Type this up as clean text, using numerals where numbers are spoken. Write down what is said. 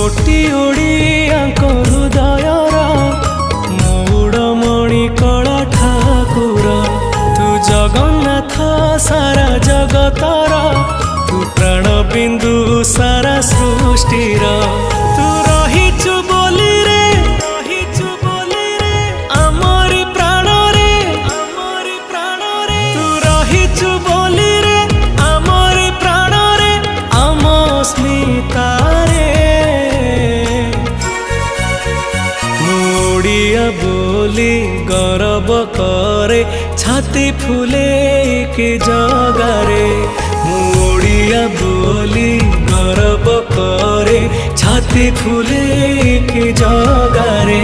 कोटि ओडियाक हृदयर मौड़मणि कला ठाकुर तू जगन्नाथ सारा जगतर तू प्राण बिंदु सारा सृष्टिर तू रहिचु बोली रे आमरी प्राण रे तू रहिचु बोली रे आमरी प्राण रे आम स्मिता रे ओडिया बोली गर्व करे छाती फुले के जगारे ओडिया बोली गर्व करे छाती फुले के जगारे।